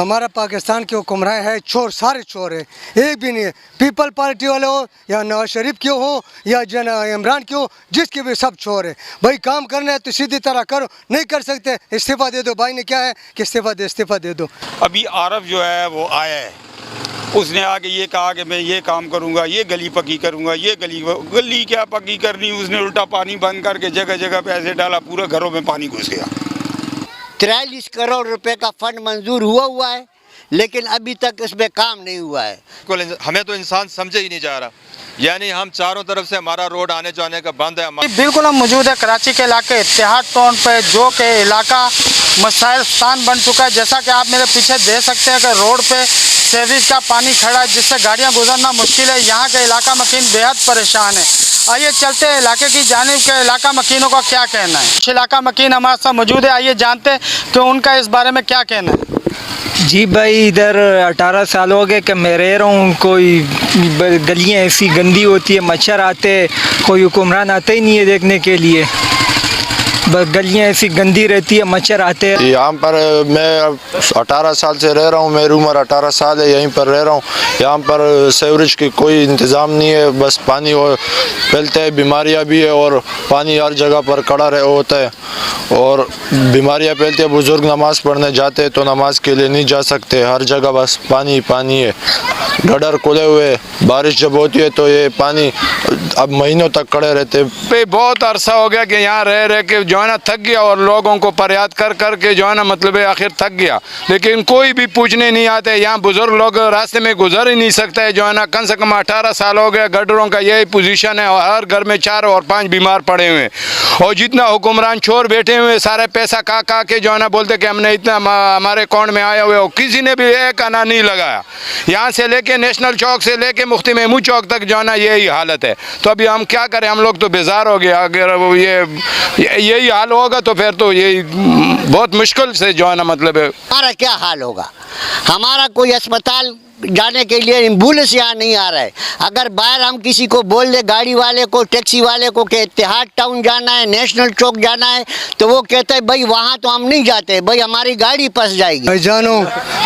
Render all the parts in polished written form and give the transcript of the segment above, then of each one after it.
हमारा पाकिस्तान के हुक्मरान है चोर, सारे चोर है, एक भी नहीं है। पीपल पार्टी वाले हो या नवाज शरीफ के हो या इमरान के हो, जिसके भी सब चोर है। भाई काम करना है तो सीधी तरह करो, नहीं कर सकते इस्तीफ़ा दे दो। भाई ने क्या है कि इस्तीफ़ा दे दो। अभी आरफ जो है वो आया है, उसने आके ये कहा कि मैं ये काम करूंगा, ये गली पक्की करूंगा, ये गली क्या पक्की करनी, उसने उल्टा पानी बंद करके जगह जगह पे ऐसे डाला, पूरे घरों में पानी घुस गया। 43 करोड़ रुपए का फंड मंजूर हुआ है, लेकिन अभी तक इसमें काम नहीं हुआ है। हमें तो इंसान समझे ही नहीं जा रहा, यानी हम चारों तरफ से हमारा रोड आने जाने का बंद है। बिल्कुल हम मौजूद है कराची के इलाके इत्तेहाद टाउन पे, जो के इलाका मसाइल स्थान बन चुका है। जैसा कि आप मेरे पीछे देख सकते हैं कि रोड पे सीवरेज का पानी खड़ा है, जिससे गाड़ियां गुजरना मुश्किल है। यहाँ के इलाका मकीन बेहद परेशान है। आइए चलते हैं इलाके की जानिब के इलाका मकीनों का क्या कहना है। कुछ इलाका मकीन हमारे साथ मौजूद है, आइए जानते हैं कि उनका इस बारे में क्या कहना है। जी भाई, इधर 18 साल हो गए कि मैं रह रहा हूँ। कोई गलियाँ ऐसी गंदी होती है, मच्छर आते, कोई हुक्मरान आता ही नहीं है देखने के लिए। बस गलियाँ ऐसी गंदी रहती है, मच्छर आते हैं। यहाँ पर मैं 18 साल से रह रहा हूँ, मेरी उम्र 18 साल है, यहीं पर रह रहा हूँ। यहाँ पर सीवरेज की कोई इंतज़ाम नहीं है, बस पानी वो फैलता है, बीमारियाँ भी है और पानी हर जगह पर खड़ा होता है और बीमारियाँ फैलती है। बुज़ुर्ग नमाज़ पढ़ने जाते हैं तो नमाज के लिए नहीं जा सकते, हर जगह बस पानी पानी है। गटर खुले हुए, बारिश जब होती है तो ये पानी अब महीनों तक खड़े रहते हैं। बहुत अरसा हो गया कि यहाँ रह के जो है ना थक गया और लोगों को फरियाद कर कर के जो है ना मतलब आखिर थक गया, लेकिन कोई भी पूछने नहीं आते। यहाँ बुजुर्ग लोग रास्ते में गुजर ही नहीं सकते है, जो है ना कम से कम 18 साल हो गए गटरों का यही पोजीशन है और हर घर में 4 और 5 बीमार पड़े हुए हैं। और जितना हुक्मरान छोर बैठे हुए सारे पैसा का के जो है ना बोलते कि हमने इतना हमारे अकाउंट में आया हुए हो, किसी ने भी एक आना नहीं लगाया। यहाँ से लेके नेशनल चौक से लेके मुफ्ती महमूद चौक तक जो है ना यही हालत है। तो अभी हम क्या करें, हम लोग तो बेजार हो गए। अगर वो यही हाल होगा तो फिर तो यही बहुत मुश्किल से जो है ना मतलब है। हमारा क्या हाल होगा, हमारा कोई अस्पताल जाने के लिए एम्बुलेंस यहाँ नहीं आ रहा है। अगर बाहर हम किसी को बोल दे, गाड़ी वाले को, टैक्सी वाले को कि इत्तेहाद टाउन जाना है, नेशनल चौक जाना है, तो वो कहता है भाई वहाँ तो हम नहीं जाते, भाई हमारी गाड़ी फंस जाएगी। भाई जानो,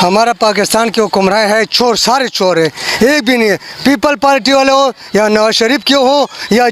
हमारा पाकिस्तान के हुक्मरान है चोर, सारे चोर है, एक भी नहीं है। पीपल पार्टी वाले हो या नवाज शरीफ के हो या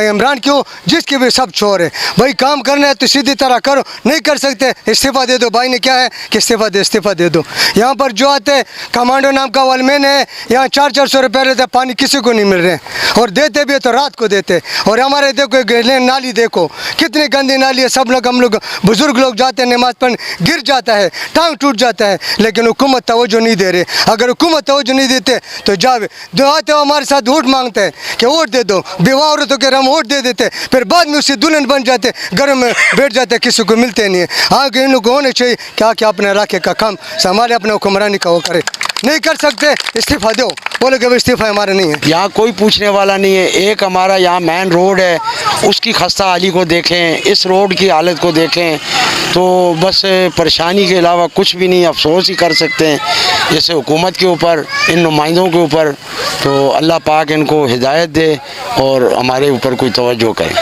इमरान के हो, जिसके भी सब चोर है। भाई काम करना है तो सीधी तरह करो, नहीं कर सकते इस्तीफ़ा दे दो। भाई ने क्या है कि इस्तीफ़ा दे दो। यहाँ पर जो आते कमांडो नाम का वालमैन है, यहाँ 400-400 रुपये रहते, पानी किसी को नहीं मिल रहे और देते भी तो रात को देते। और हमारे देखो नाली देखो कितनी गंदी नाली है। सब लोग, हम लोग बुजुर्ग लोग जाते हैं नमाज पढ़ने, गिर जाता है, टांग टूट जाता है, लेकिन हुकूमत तवज्जो नहीं दे रहे। अगर हुकूमत तवज्जो नहीं देते तो जावे जो आते हो हमारे साथ वोट मांगते हैं कि वोट दे दो, बेवा औरतों के हम वोट दे देते, फिर बाद में उससे दुल्हन बन जाते, घर में बैठ जाते, किसी को मिलते नहीं है। आगे इन लोगों को होने चाहिए क्या क्या अपने इलाके का काम संभाले, अपने हुक्मरानी का वो करे। नहीं कर सकते इस्तीफ़ा दो, बोले कि इस्तीफ़ा हमारे नहीं है। यहाँ कोई पूछने वाला नहीं है। एक हमारा यहाँ मेन रोड है, उसकी खस्ता हाली को देखें, इस रोड की हालत को देखें, तो बस परेशानी के अलावा कुछ भी नहीं। अफसोस ही कर सकते हैं जैसे हुकूमत के ऊपर, इन नुमाइंदों के ऊपर। तो अल्लाह पाक इनको हिदायत दे और हमारे ऊपर कोई तवज्जो करे।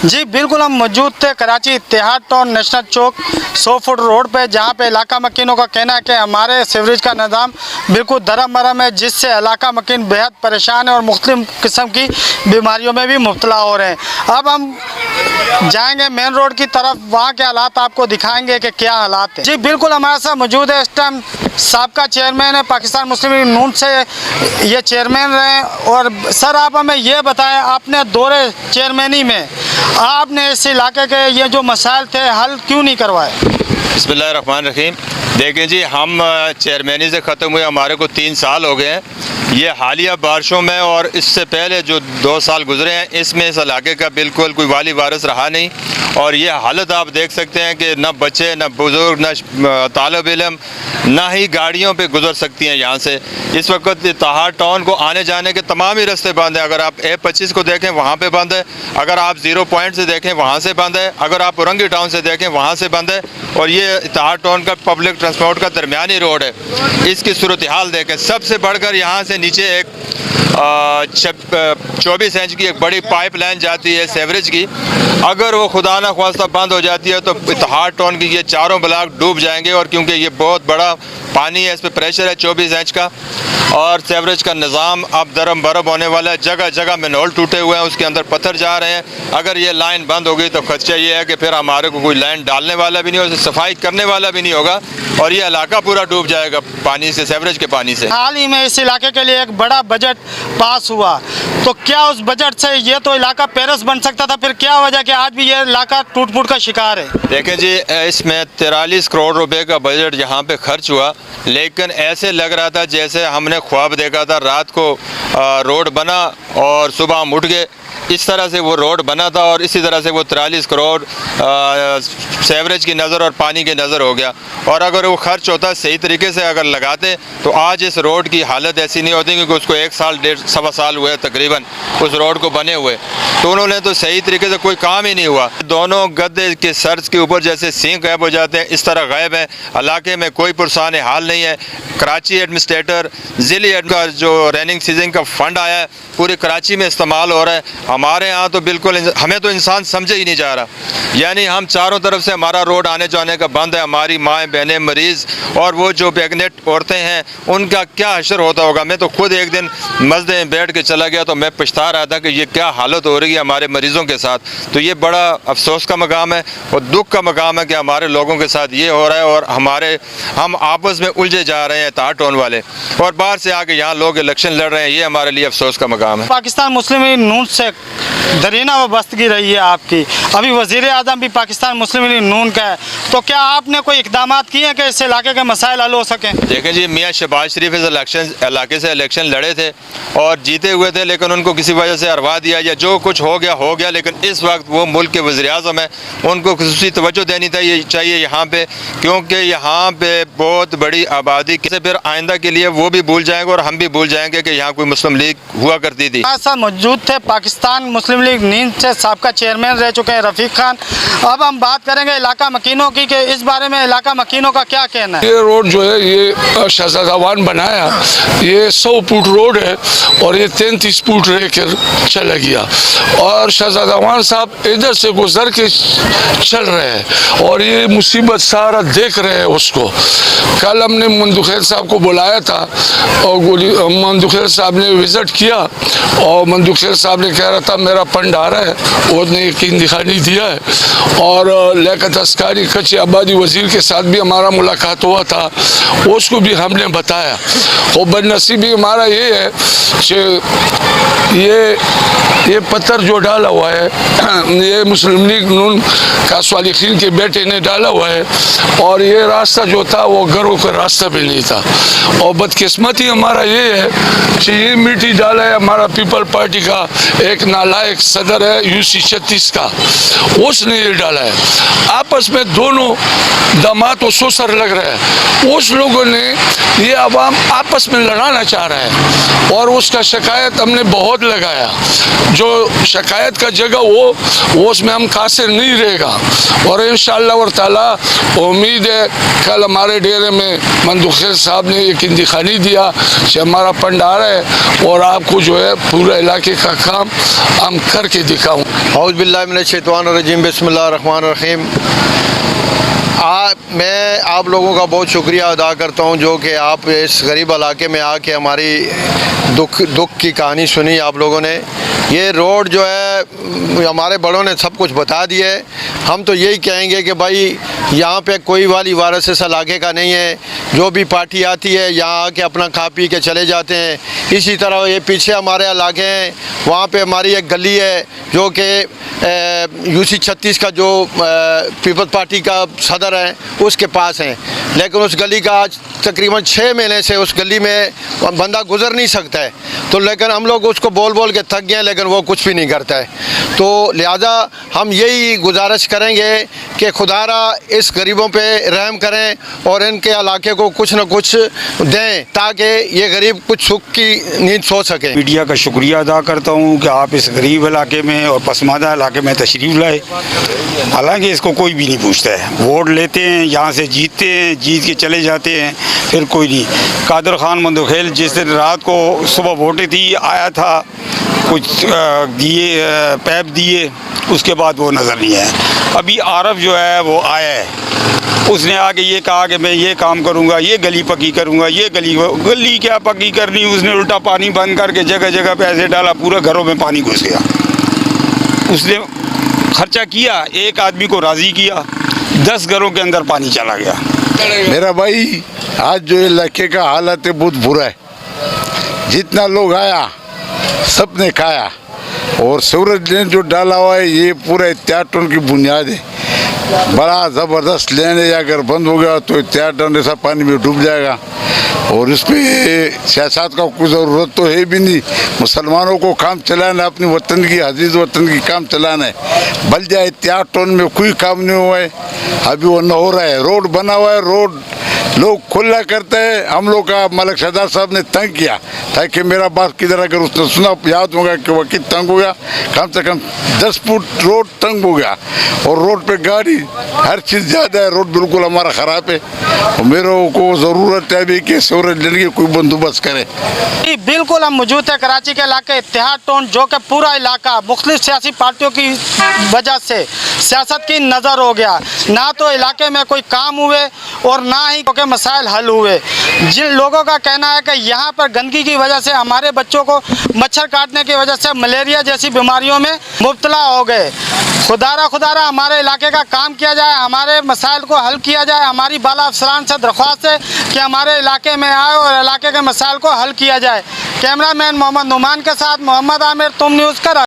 जी बिल्कुल, हम मौजूद थे कराची इत्तेहाद टाउन नेशनल चौक 100 फुट रोड पे, जहाँ पे इलाका मकीनों का कहना है कि हमारे सीवरेज का निज़ाम बिल्कुल धर्ममरम है, जिससे इलाका मकीन बेहद परेशान है और मुख्तलिफ किस्म की बीमारियों में भी मुब्तला हो रहे हैं। अब हम जाएंगे मेन रोड की तरफ, वहाँ के हालात आपको दिखाएंगे कि क्या हालात हैं। जी बिल्कुल, हमारे साथ मौजूद है इस टाइम साबका चेयरमैन है पाकिस्तान मुस्लिम लीग नून से ये चेयरमैन रहे। और सर आप हमें ये बताएं, आपने दौरे चेयरमैनी में आपने इस इलाके के ये जो मसाइल थे हल क्यों नहीं करवाए? बिस्मिल्लाहिर्रहमानिर्रहीम। देखें जी, हम चेयरमैनी से ख़त्म हुए हमारे को 3 साल हो गए हैं। ये हालिया बारिशों में और इससे पहले जो 2 साल गुजरे हैं, इसमें इस इलाके का बिल्कुल कोई वाली वारिस रहा नहीं। और ये हालत आप देख सकते हैं कि न बच्चे, न बुज़ुर्ग, न तालिब इल्म, ना ही गाड़ियों पे गुजर सकती हैं यहाँ से। इस वक्त इत्तेहाद टाउन को आने जाने के तमाम ही रास्ते बंद हैं। अगर आप A25 को देखें वहाँ पे बंद है, अगर आप 0 पॉइंट से देखें वहाँ से बंद है, अगर आप औरंगी टाउन से देखें वहाँ से बंद है। और ये इत्तेहाद टाउन का पब्लिक ट्रांसपोर्ट का दरमियानी रोड है, इसकी सूरत हाल देखें। सबसे बढ़कर यहाँ से नीचे एक 24 इंच की एक बड़ी पाइप लाइन जाती है सीवरेज की। अगर वो खुदा न ख्वास्ता बंद हो जाती है तो इत्तेहाद टाउन की ये चारों ब्लॉक डूब जाएंगे। और क्योंकि ये बहुत बड़ा पानी है, इस पर प्रेशर है 24 इंच का, और सेवरेज का निज़ाम अब दरम बरम होने वाला है। जगह जगह मैनहोल टूटे हुए हैं, उसके अंदर पत्थर जा रहे हैं। अगर ये लाइन बंद होगी तो खदशा ये है कि फिर हमारे को कोई लाइन डालने वाला भी नहीं होगा, सफाई करने वाला भी नहीं होगा, और ये इलाका पूरा डूब जाएगा पानी से, सेवरेज के पानी से। हाल ही में इस इलाके के लिए एक बड़ा बजट पास हुआ, तो क्या उस बजट से ये तो इलाका पेरिस बन सकता था, फिर क्या वजह कि आज भी ये इलाका टूट फूट का शिकार है? देखें जी, इसमें 43 करोड़ रुपए का बजट यहाँ पे खर्च हुआ, लेकिन ऐसे लग रहा था जैसे हमने ख्वाब देखा था, रात को रोड बना और सुबह हम उठ गए। इस तरह से वो रोड बना था और इसी तरह से वो 43 करोड़ सेवरेज की नज़र और पानी की नज़र हो गया। और अगर वो खर्च होता सही तरीके से अगर लगाते तो आज इस रोड की हालत ऐसी नहीं होती, क्योंकि उसको 1 साल 1.5 सवा साल हुए तकरीबन उस रोड को बने हुए। तो उन्होंने तो सही तरीके से कोई काम ही नहीं हुआ। दोनों गद्दे के सर्च के ऊपर जैसे सींग गायब हो जाते हैं, इस तरह गायब है। इलाके में कोई पुरसान हाल नहीं है। कराची एडमिनिस्ट्रेटर ज़िली का जो रेनिंग सीजन का फ़ंड आया है पूरी कराची में इस्तेमाल हो रहा है। हमारे यहाँ तो बिल्कुल हमें तो इंसान समझे ही नहीं जा रहा, यानी हम चारों तरफ से हमारा रोड आने जाने का बंद है। हमारी माएँ बहनें मरीज़ और वो जो प्रेगनेंट औरतें हैं उनका क्या हशर होता होगा। मैं तो खुद एक दिन मस्जिद में बैठ के चला गया तो मैं पछता रहा था कि ये क्या हालत हो रही है हमारे मरीज़ों के साथ। तो ये बड़ा अफसोस का मकाम है और दुख का मकाम है कि हमारे लोगों के साथ ये हो रहा है और हम आपस में उलझे जा रहे हैं तार टोन वाले, और बाहर से आके यहाँ लोग इलेक्शन लड़ रहे हैं। ये हमारे लिए अफसोस का मकाम है। पाकिस्तान मुस्लिम लीग नून से दरीना वाबस्तगी रही है आपकी, अभी वज़ीर आज़म भी पाकिस्तान मुस्लिम लीग नून का है, तो क्या आपने कोई इक़दाम किए हैं कि इस इलाके के मसाइल हल हो सकें? देखें जी, मियाँ शहबाज शरीफ इस इलाके से इलेक्शन लड़े थे और जीते हुए थे, लेकिन उनको किसी वजह से हरवा दिया या जो कुछ हो गया। लेकिन इस वक्त वो मुल्क के वज़ीर आज़म हैं, उनको खुसूसी तवज्जो देनी चाहिए यहाँ पे, क्योंकि यहाँ पे बहुत बड़ी आबादी से फिर आइंदा के लिए वो भी भूल जाएंगे और हम भी भूल जाएंगे कि यहाँ कोई मुस्लिम लीग हुआ करती थी। साथ मौजूद थे पाकिस्तान मुस्लिम लीग नींद से साबका चेयरमैन रह चुके हैं रफ़ीक खान। अब हम बात करेंगे इलाका मकीनों की, कि इस बारे में इलाका मकीनों का क्या कहना है? ये रोड जो है ये शहजादावान बनाया, ये 100 फुट रोड है और ये 33 फुट रह कर चला गया, और शहजादावान साहब इधर से गुजर के चल रहे हैं और ये मुसीबत सारा देख रहे हैं उसको। कल हमने मंदुखैर साहब को बुलाया था और मंदुखैर साहब ने विजिट किया और मंदुखैर साहब ने कह रहा था मेरा फंड आ रहा है, उसने यकीन दिखाई दिया है। और लियाकत अस्कारी कच्ची आबादी वजीर के साथ भी हमारा मुलाकात हुआ था, उसको भी हमने बताया। और बदनसीबी हमारा ये है कि ये पत्थर जो डाला हुआ है ये मुस्लिम लीग नून का सालिहीन के बेटे ने डाला हुआ है, और ये रास्ता जो था वो घरों का रास्ता भी नहीं था। और बदकिस्मती हमारा ये है कि ये मिट्टी डाला है हमारा पीपल पार्टी का एक नालायक सदर है यूसी 36 का, उसने ये डाला है। आपस में दोनों दामाद और ससुर लग रहे हैं। उस लोगों ने ये अवाम आपस में लड़ाना चाह रहा है और उसका शिकायत हमने बहुत लगाया। जो शिकायत का जगह वो उसमें हम कासिर नहीं रहेगा, और इंशाअल्लाह व ताला उम्मीद है कल हमारे डेरे में मंदुखैर साहब ने यकीन दिखाई दिया कि हमारा फंड आ रहा है और आपको जो है पूरा इलाके का काम हम करके दिखाऊँ। औज़ बिल्लाहि मिनश शैतानिर रजीम, बिस्मिल्लाहिर रहमानिर रहीम। मैं आप लोगों का बहुत शुक्रिया अदा करता हूं जो कि आप इस गरीब इलाके में आके हमारी दुख की कहानी सुनी आप लोगों ने। ये रोड जो है हमारे बड़ों ने सब कुछ बता दिया है। हम तो यही कहेंगे कि भाई यहाँ पे कोई वाली वारस इस इलाके का नहीं है। जो भी पार्टी आती है यहाँ आके अपना खा पी के चले जाते हैं। इसी तरह ये पीछे हमारे इलाके हैं, वहाँ पे हमारी एक गली है जो कि यूसी 36 का जो पीपल्स पार्टी का सदर है उसके पास है, लेकिन उस गली का आज तकरीबन 6 महीने से उस गली में बंदा गुजर नहीं सकता है। तो लेकिन हम लोग उसको बोल बोल के थक गए, लेकिन वो कुछ भी नहीं करता है। तो लिहाजा हम यही गुजारिश करेंगे कि खुदारा इस गरीबों पे रहम करें और इनके इलाके को कुछ न कुछ दें ताकि ये गरीब कुछ सुख की नींद सो सकें। मीडिया का शुक्रिया अदा करता हूँ कि आप इस गरीब इलाके में और पसमानदा इलाके में तशरीफ़ लाए। हालांकि इसको कोई भी नहीं पूछता है, वोट लेते हैं, यहाँ से जीतते हैं, जीत के चले जाते हैं, फिर कोई नहीं। कादर खान मंदुखैर जिस दिन रात को सुबह वोटें थी आया था कुछ दिए पैप दिए, उसके बाद वो नज़र नहीं आया। अभी आरफ जो है वो आया है, उसने आके ये कहा कि मैं ये काम करूँगा, ये गली पक्की करूँगा, ये गली क्या पक्की करनी, उसने उल्टा पानी बंद करके जगह जगह पे ऐसे डाला, पूरा घरों में पानी घुस गया। उसने खर्चा किया, एक आदमी को राज़ी किया, 10 घरों के अंदर पानी चला गया। मेरा भाई आज जो इलाके का हालत है बहुत बुरा है। जितना लोग आया सब ने खाया, और सूरज ने जो डाला हुआ है ये पूरा 4 टन की बुनियाद है। बड़ा ज़बरदस्त लेने अगर बंद हो गया तो 4 टन ऐसा पानी में डूब जाएगा, और इस पर सियासत का कोई ज़रूरत तो है भी नहीं। मुसलमानों को काम चलाना, अपने वतन की अजीज़ वतन की काम चलाना है। बल जाए 4 टन में कोई काम नहीं हुआ है, अभी वो न हो रहा है। रोड बना हुआ है, रोड लोग खुला करते हैं। हम लोग का मलिक सरदार साहब ने तंग किया, ताकि मेरा बात किधर अगर उसने सुना याद होगा कि वकील तंग हो गया, कम से कम 10 फुट रोड तंग हो गया, और रोड पे गाड़ी हर चीज़ ज़्यादा है। रोड बिल्कुल हमारा ख़राब है, और मेरे को ज़रूरत है अभी कि सूरज लेने की कोई बंदोबस्त करे। बिल्कुल हम मौजूद है कराची के इलाके इत्तेहाद टाउन, जो कि पूरा इलाका मुख्तलिफ सियासी पार्टियों की वजह से सियासत की नज़र हो गया। ना तो इलाके में कोई काम हुए और ना ही के मसाइल हल हुए। जिन लोगों का कहना है कि यहाँ पर गंदगी की वजह से हमारे बच्चों को मच्छर काटने की वजह से मलेरिया जैसी बीमारियों में मुब्तला हो गए। खुदारा हमारे इलाके का काम किया जाए, हमारे मसाइल को हल किया जाए। हमारी बाला अफसरान से दरख्वास्त है कि हमारे इलाके में आए और इलाके के मसाइल को हल किया जाए। कैमरामैन मोहम्मद नुमान के साथ मोहम्मद आमिर, तुम न्यूज़ का।